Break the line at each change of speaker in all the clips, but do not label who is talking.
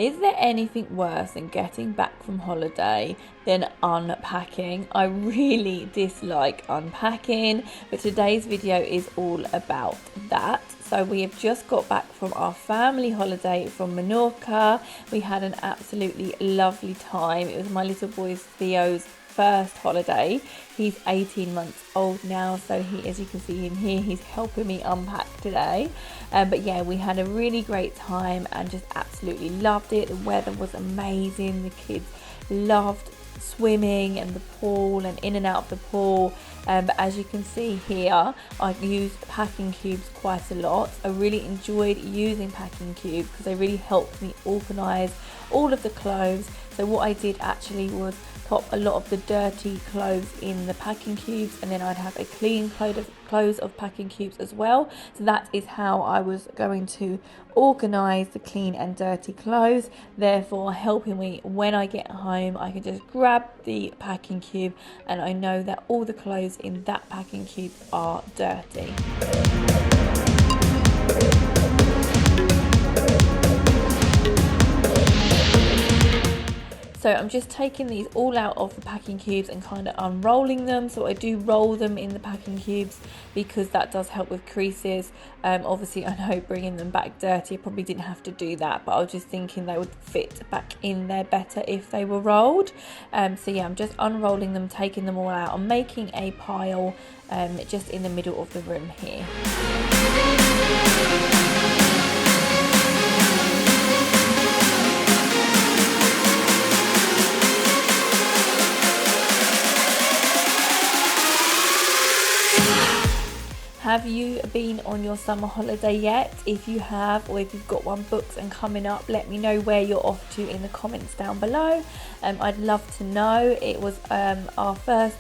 Is there anything worse than getting back from holiday than unpacking? I really dislike unpacking, but today's video is all about that. So we have just got back from our family holiday from Menorca. We had an absolutely lovely time. It was my little boy Theo's first holiday. He's 18 months old now, so he, as you can see in here, he's helping me unpack today. But yeah, we had a really great time and just absolutely loved it. The weather was amazing. The kids loved swimming and the pool and in and out of the pool. But as you can see here, I used packing cubes quite a lot. I really enjoyed using packing cubes because they really helped me organise all of the clothes. So what I did actually was pop a lot of the dirty clothes in the packing cubes, and then I'd have a clean clothes of packing cubes as well. So that is how I was going to organise the clean and dirty clothes, therefore helping me when I get home. I can just grab the packing cube and I know that all the clothes in that packing cube are dirty. So I'm just taking these all out of the packing cubes and kind of unrolling them. So I do roll them in the packing cubes because that does help with creases. Obviously I know bringing them back dirty, I probably didn't have to do that, but I was just thinking they would fit back in there better if they were rolled. So yeah, I'm just unrolling them, taking them all out. I'm making a pile just in the middle of the room here. Have you been on your summer holiday yet? If you have, or if you've got one booked and coming up, let me know where you're off to in the comments down below. I'd love to know. It was our first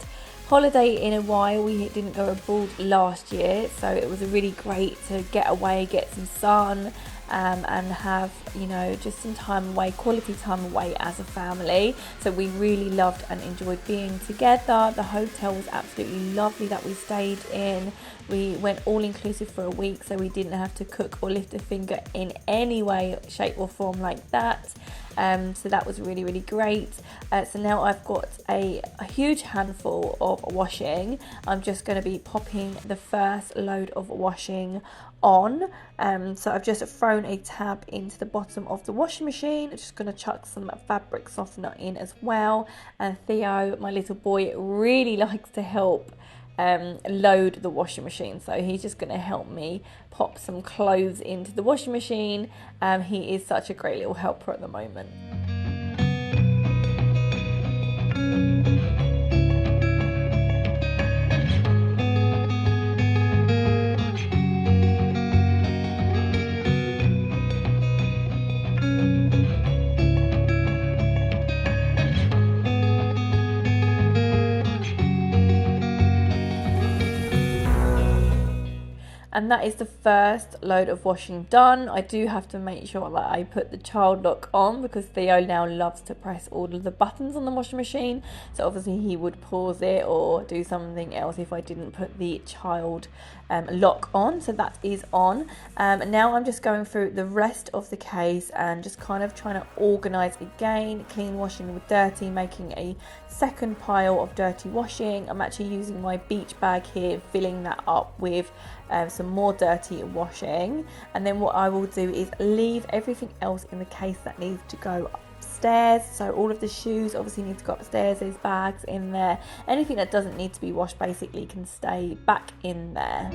holiday in a while. We didn't go abroad last year, so it was really great to get away, get some sun, and have, you know, just some time away, quality time away as a family. So we really loved and enjoyed being together. The hotel was absolutely lovely that we stayed in. We went all inclusive for a week, so we didn't have to cook or lift a finger in any way, shape or form like that. So that was really, really great. So now I've got a huge handful of washing. I'm just going to be popping the first load of washing on. So I've just thrown a tab into the bottom of the washing machine. I'm just going to chuck some fabric softener in as well. And Theo, my little boy, really likes to help load the washing machine, so he's just going to help me pop some clothes into the washing machine. He is such a great little helper at the moment. And that is the first load of washing done. I do have to make sure that I put the child lock on because Theo now loves to press all of the buttons on the washing machine. So obviously he would pause it or do something else if I didn't put the child lock on. So that is on. And now I'm just going through the rest of the case and just kind of trying to organise again, clean washing with dirty, making a second pile of dirty washing. I'm actually using my beach bag here, filling that up with some more dirty washing, and then what I will do is leave everything else in the case that needs to go upstairs. So all of the shoes obviously need to go upstairs, there's bags in there, anything that doesn't need to be washed basically can stay back in there.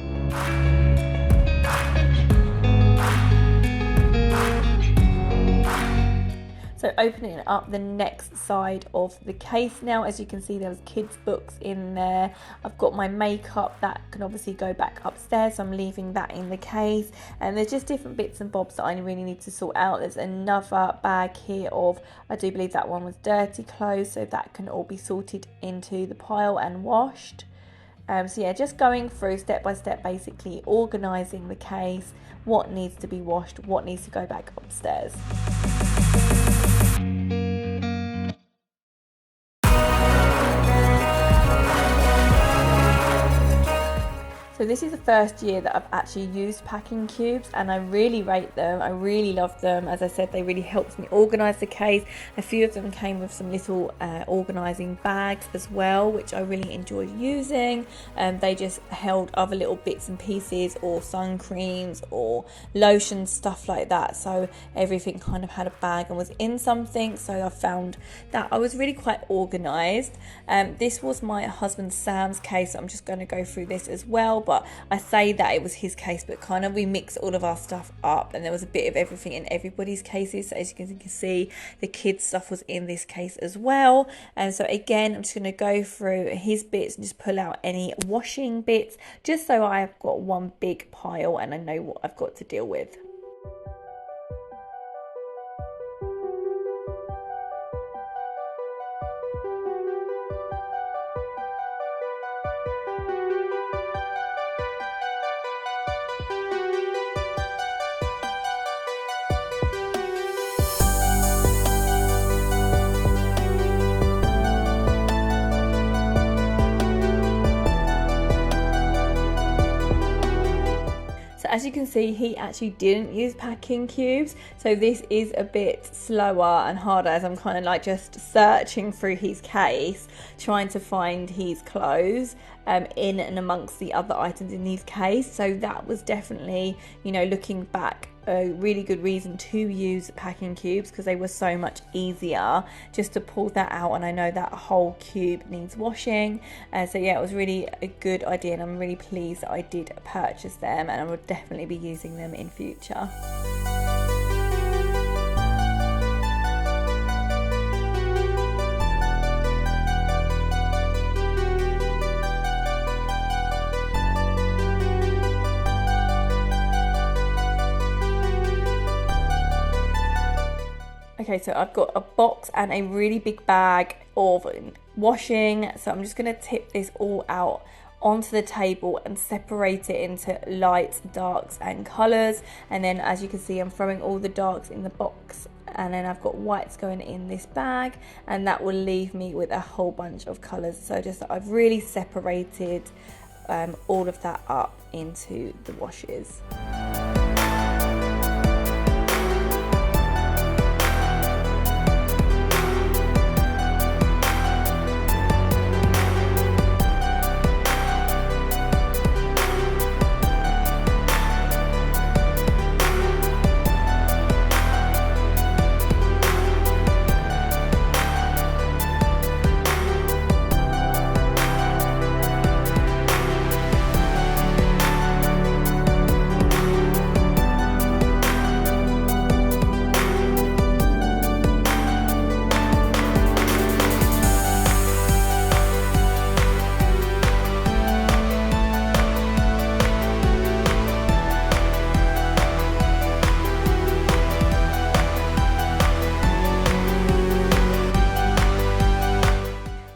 So opening up the next side of the case now, as you can see there's kids books in there. I've got my makeup that can obviously go back upstairs, so I'm leaving that in the case. And there's just different bits and bobs that I really need to sort out. There's another bag here of, I do believe that one was dirty clothes, so that can all be sorted into the pile and washed. So yeah, just going through step by step, basically organising the case, what needs to be washed, what needs to go back upstairs. So this is the first year that I've actually used packing cubes, and I really rate them. I really love them. As I said, they really helped me organise the case. A few of them came with some little organising bags as well, which I really enjoyed using. They just held other little bits and pieces, or sun creams or lotions, stuff like that. So everything kind of had a bag and was in something. So I found that I was really quite organised. This was my husband Sam's case. I'm just going to go through this as well. But I say that it was his case, but kind of we mixed all of our stuff up, and there was a bit of everything in everybody's cases. So as you can see, the kids' stuff was in this case as well. And so again, I'm just going to go through his bits and just pull out any washing bits, just so I've got one big pile and I know what I've got to deal with. As you can see, he actually didn't use packing cubes, so this is a bit slower and harder as I'm kind of like just searching through his case, trying to find his clothes in and amongst the other items in his case. So that was definitely, you know, looking back, a really good reason to use packing cubes, because they were so much easier just to pull that out, and I know that whole cube needs washing. So yeah, it was really a good idea, and I'm really pleased that I did purchase them, and I would definitely be using them in future. Okay, so I've got a box and a really big bag of washing, so I'm just going to tip this all out onto the table and separate it into lights, darks and colours. And then as you can see, I'm throwing all the darks in the box, and then I've got whites going in this bag, and that will leave me with a whole bunch of colours. So just I've really separated all of that up into the washes.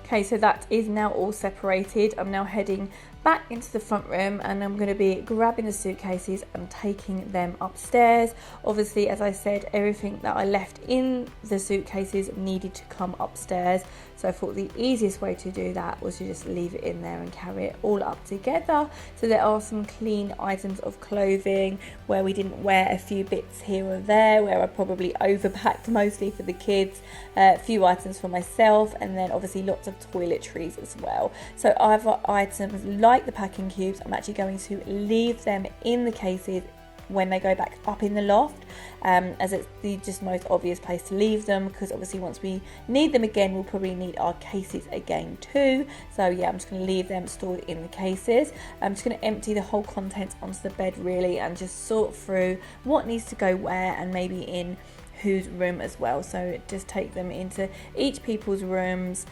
Okay, so that is now all separated. I'm now heading back into the front room, and I'm going to be grabbing the suitcases and taking them upstairs. Obviously, as I said, everything that I left in the suitcases needed to come upstairs, so I thought the easiest way to do that was to just leave it in there and carry it all up together. So there are some clean items of clothing where we didn't wear, a few bits here or there where I probably overpacked, mostly for the kids, a few items for myself, and then obviously lots of toiletries as well. So other items like the packing cubes, I'm actually going to leave them in the cases when they go back up in the loft, as it's the just most obvious place to leave them, because obviously once we need them again, we'll probably need our cases again too. So yeah, I'm just going to leave them stored in the cases. I'm just going to empty the whole contents onto the bed really, and just sort through what needs to go where, and maybe in whose room as well. So just take them into each people's rooms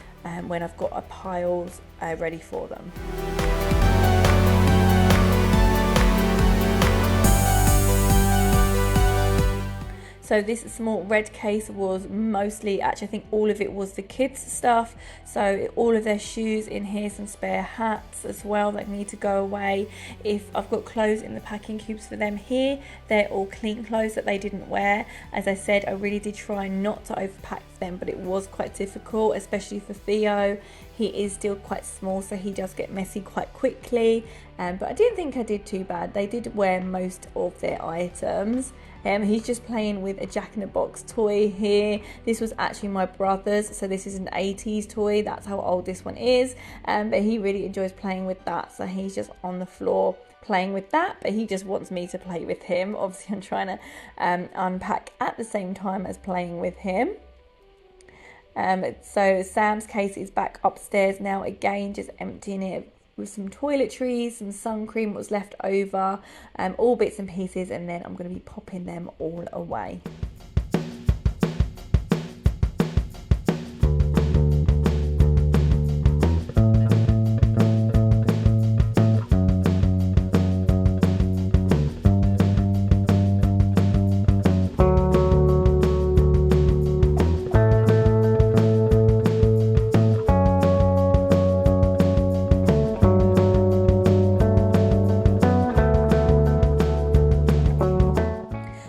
when I've got a piles ready for them. So this small red case was mostly, actually I think all of it was the kids stuff. So all of their shoes in here, some spare hats as well that need to go away. If I've got clothes in the packing cubes for them here, they're all clean clothes that they didn't wear. As I said, I really did try not to overpack them, but it was quite difficult, especially for Theo. he is still quite small, so he does get messy quite quickly, but I didn't think I did too bad. They did wear most of their items. He's just playing with a Jack-in-the-Box toy here. This was actually my brother's, so this is an 80s toy. That's how old this one is, but he really enjoys playing with that, so he's just on the floor playing with that, but he just wants me to play with him. Obviously I'm trying to unpack at the same time as playing with him. So Sam's case is back upstairs now, again just emptying it with some toiletries, some sun cream was left over, all bits and pieces, and then I'm going to be popping them all away.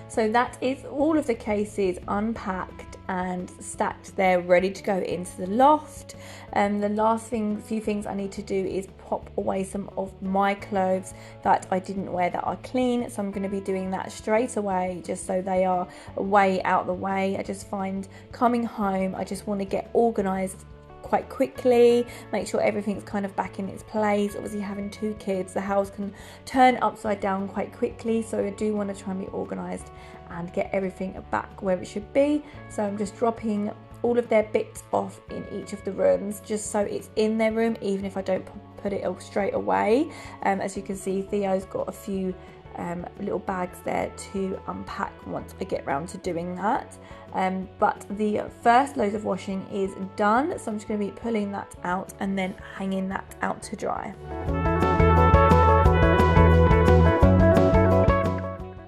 So that is all of the cases unpacked and stacked there, ready to go into the loft. The last few things I need to do is pop away some of my clothes that I didn't wear that are clean. So I'm going to be doing that straight away, just so they are way out the way. I just find coming home, I just want to get organised quite quickly, make sure everything's kind of back in its place. Obviously having 2 kids, the house can turn upside down quite quickly, so I do want to try and be organised and get everything back where it should be. So I'm just dropping all of their bits off in each of the rooms, just so it's in their room, even if I don't put it all straight away. As you can see, Theo's got a few little bags there to unpack once I get round to doing that. But the first load of washing is done, so I'm just going to be pulling that out and then hanging that out to dry.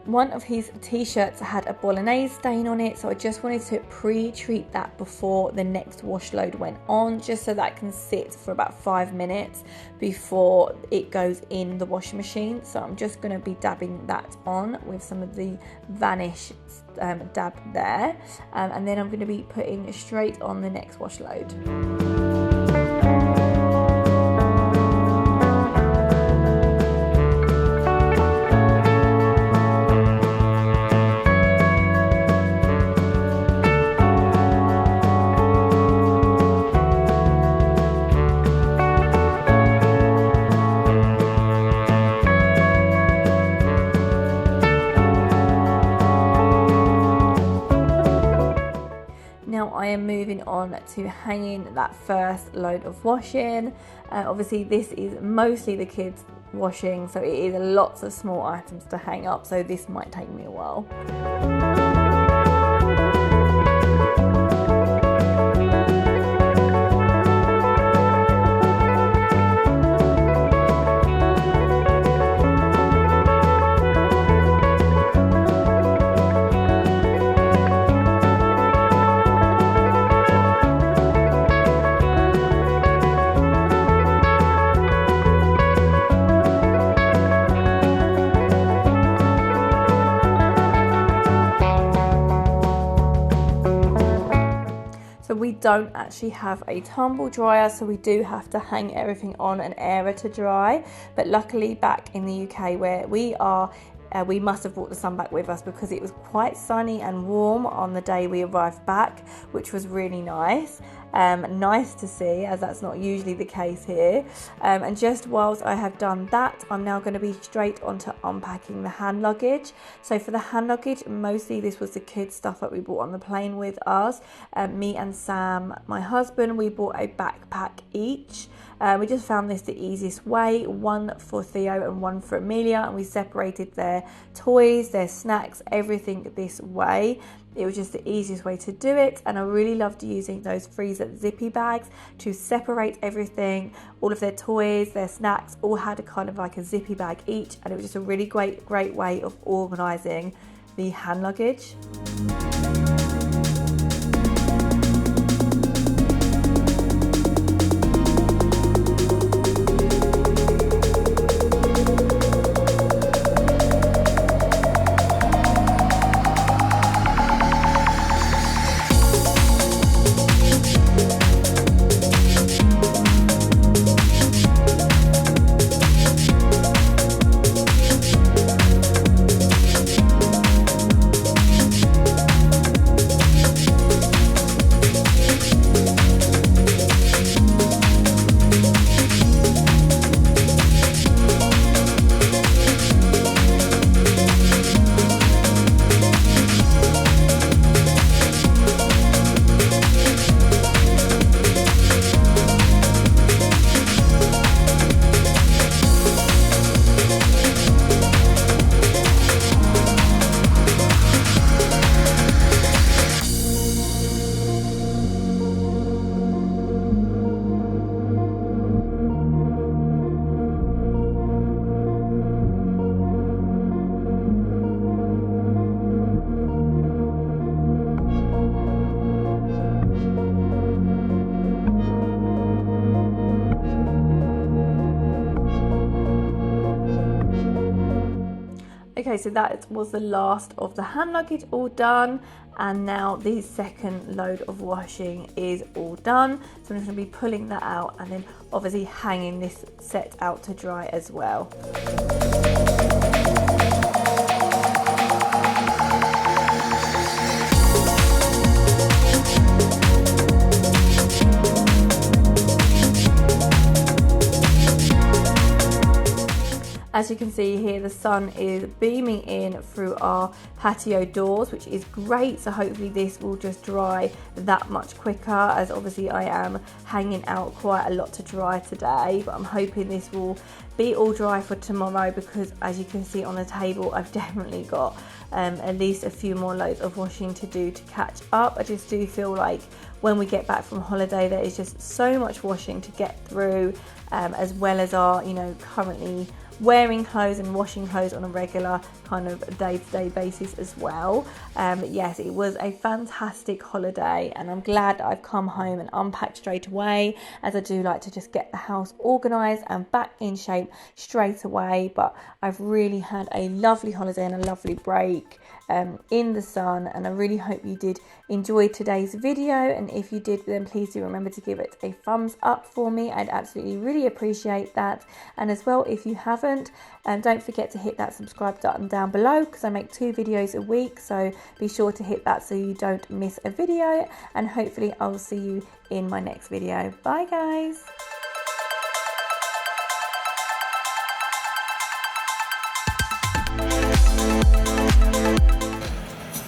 One of his t-shirts had a bolognese stain on it, so I just wanted to pre-treat that before the next wash load went on, just so that can sit for about 5 minutes before it goes in the washing machine. So I'm just going to be dabbing that on with some of the Vanish dab there, and then I'm going to be putting straight on the next wash load. I am moving on to hanging that first load of washing. Obviously this is mostly the kids washing, so it is lots of small items to hang up, so this might take me a while. We don't actually have a tumble dryer, so we do have to hang everything on an airer to dry, but luckily back in the UK where we are, we must have brought the sun back with us, because it was quite sunny and warm on the day we arrived back, which was really nice. Nice to see, as that's not usually the case here. And just whilst I have done that, I'm now going to be straight onto unpacking the hand luggage. So for the hand luggage, mostly this was the kids' stuff that we brought on the plane with us. Me and Sam, my husband, we bought a backpack each. We just found this the easiest way, one for Theo and one for Amelia, and we separated their toys, their snacks, everything this way. It was just the easiest way to do it, and I really loved using those freezer zippy bags to separate everything. All of their toys, their snacks, all had a kind of like a zippy bag each, and it was just a really great way of organising the hand luggage. Okay, so that was the last of the hand luggage all done, and now the second load of washing is all done. So I'm just going to be pulling that out and then obviously hanging this set out to dry as well. As you can see here, the sun is beaming in through our patio doors, which is great. So hopefully this will just dry that much quicker, as obviously I am hanging out quite a lot to dry today. But I'm hoping this will be all dry for tomorrow, because as you can see on the table, I've definitely got at least a few more loads of washing to do to catch up. I just do feel like when we get back from holiday, there is just so much washing to get through, as well as our, currently wearing clothes and washing clothes on a regular kind of day-to-day basis as well. Yes, it was a fantastic holiday, and I'm glad that I've come home and unpacked straight away, as I do like to just get the house organised and back in shape straight away. But I've really had a lovely holiday and a lovely break in the sun, and I really hope you did enjoy today's video. And if you did, then please do remember to give it a thumbs up for me. I'd absolutely really appreciate that. And as well, if you haven't, don't forget to hit that subscribe button down below, because I make 2 videos a week, so be sure to hit that so you don't miss a video. And hopefully I'll see you in my next video. Bye guys.